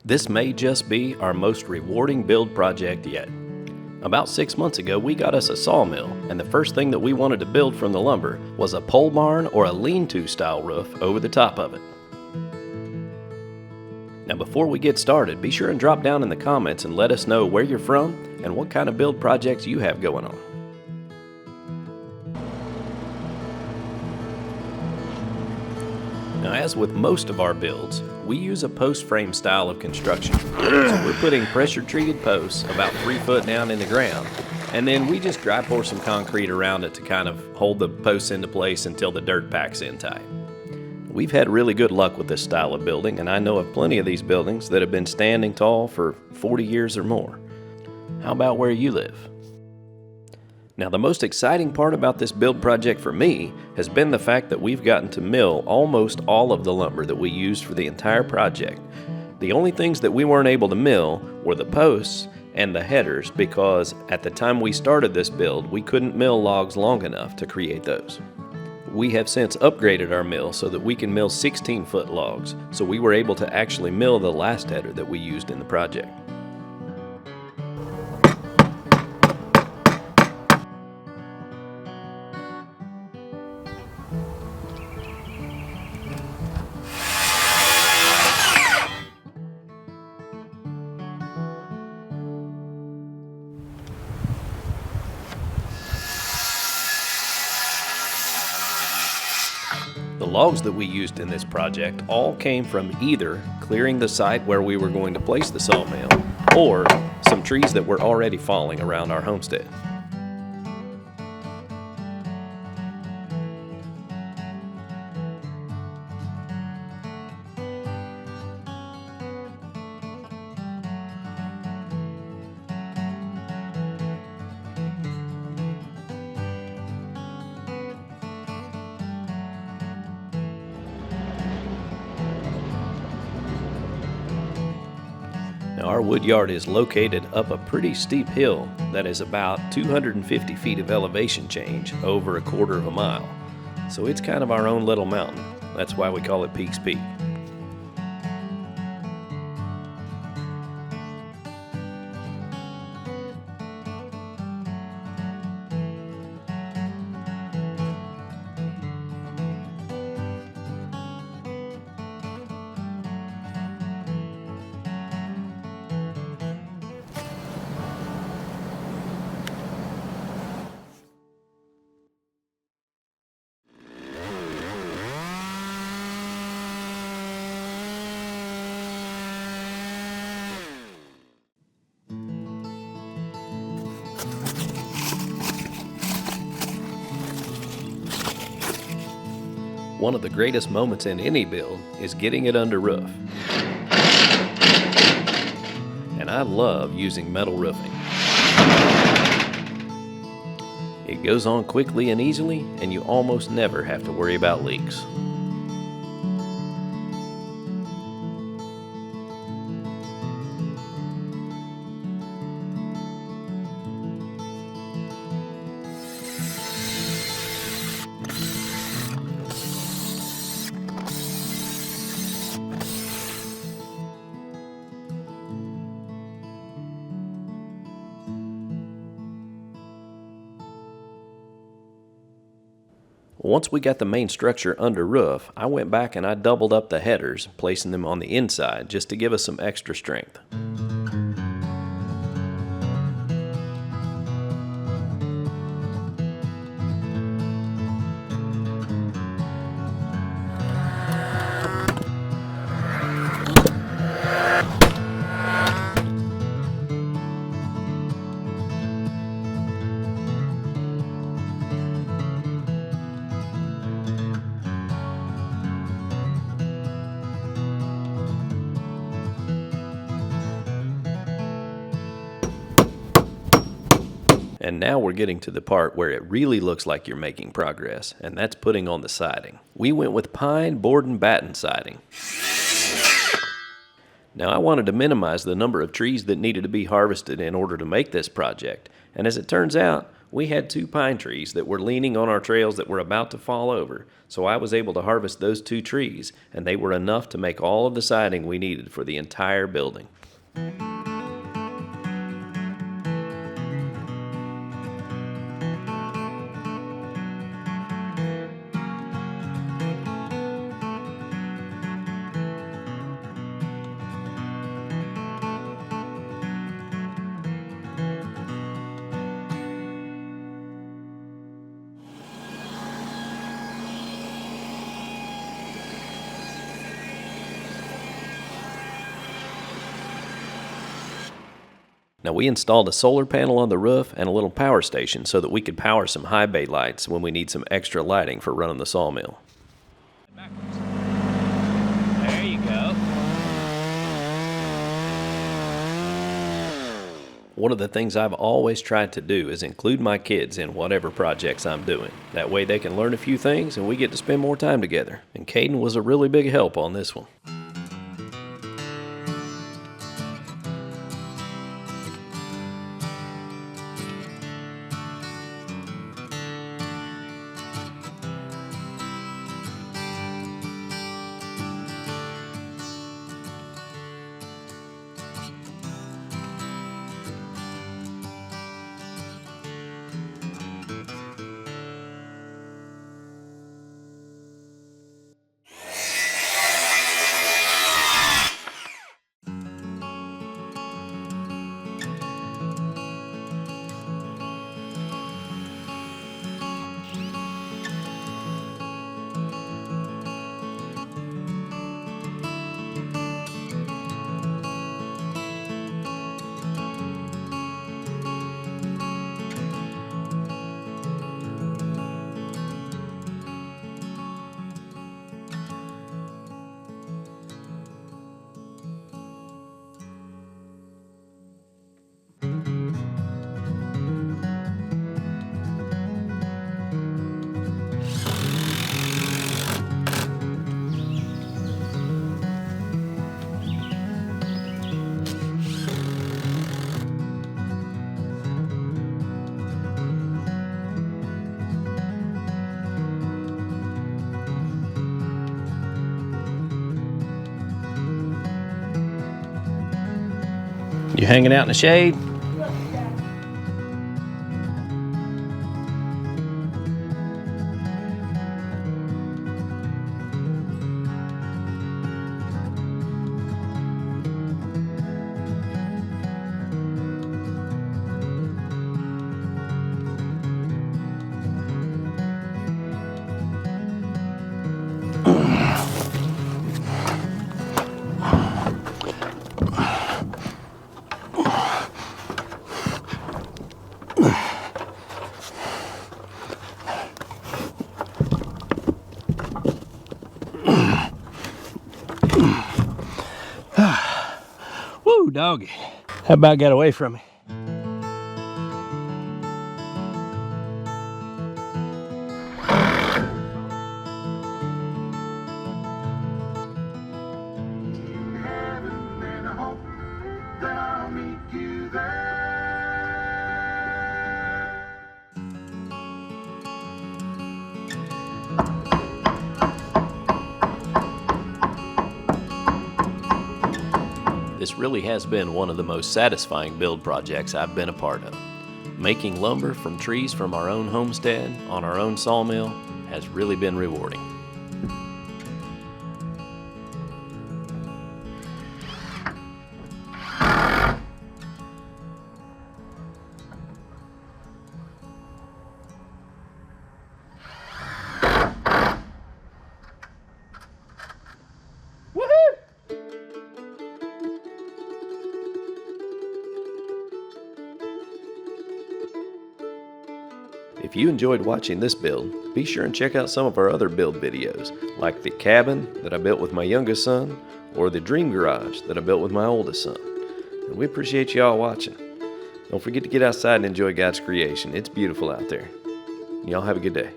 This may just be our most rewarding build project yet. About 6 months ago, we got us a sawmill, and the first thing that we wanted to build from the lumber was a pole barn or a lean-to style roof over the top of it. Now before we get started, be sure and drop down in the comments and let us know where you're from and what kind of build projects you have going on. Now, as with most of our builds, we use a post frame style of construction. So we're putting pressure treated posts about 3 foot down in the ground, and then we just dry pour some concrete around it to kind of hold the posts into place until the dirt packs in tight. We've had really good luck with this style of building, and I know of plenty of these buildings that have been standing tall for 40 years or more. How about where you live? Now, the most exciting part about this build project for me has been the fact that we've gotten to mill almost all of the lumber that we used for the entire project. The only things that we weren't able to mill were the posts and the headers, because at the time we started this build, we couldn't mill logs long enough to create those. We have since upgraded our mill so that we can mill 16-foot logs, so we were able to actually mill the last header that we used in the project. The logs that we used in this project all came from either clearing the site where we were going to place the sawmill or some trees that were already falling around our homestead. Now, our wood yard is located up a pretty steep hill that is about 250 feet of elevation change over a quarter of a mile. So it's kind of our own little mountain. That's why we call it Peaks Peak. One of the greatest moments in any build is getting it under roof. And I love using metal roofing. It goes on quickly and easily, and you almost never have to worry about leaks. Once we got the main structure under roof, I went back and I doubled up the headers, placing them on the inside just to give us some extra strength. And now we're getting to the part where it really looks like you're making progress, and that's putting on the siding. We went with pine, board, and batten siding. Now, I wanted to minimize the number of trees that needed to be harvested in order to make this project, and as it turns out, We had 2 pine trees that were leaning on our trails that were about to fall over, so I was able to harvest those 2 trees, and they were enough to make all of the siding we needed for the entire building. Now we installed a solar panel on the roof and a little power station so that we could power some high bay lights when we need some extra lighting for running the sawmill. There you go. One of the things I've always tried to do is include my kids in whatever projects I'm doing. That way they can learn a few things and we get to spend more time together. And Caden was a really big help on this one. You hanging out in the shade? Woo, doggy. How about got away from me? This really has been one of the most satisfying build projects I've been a part of. Making lumber from trees from our own homestead on our own sawmill has really been rewarding. If you enjoyed watching this build, be sure and check out some of our other build videos, like the cabin that I built with my youngest son, or the dream garage that I built with my oldest son. And we appreciate you all watching. Don't forget to get outside and enjoy God's creation. It's beautiful out there. Y'all have a good day.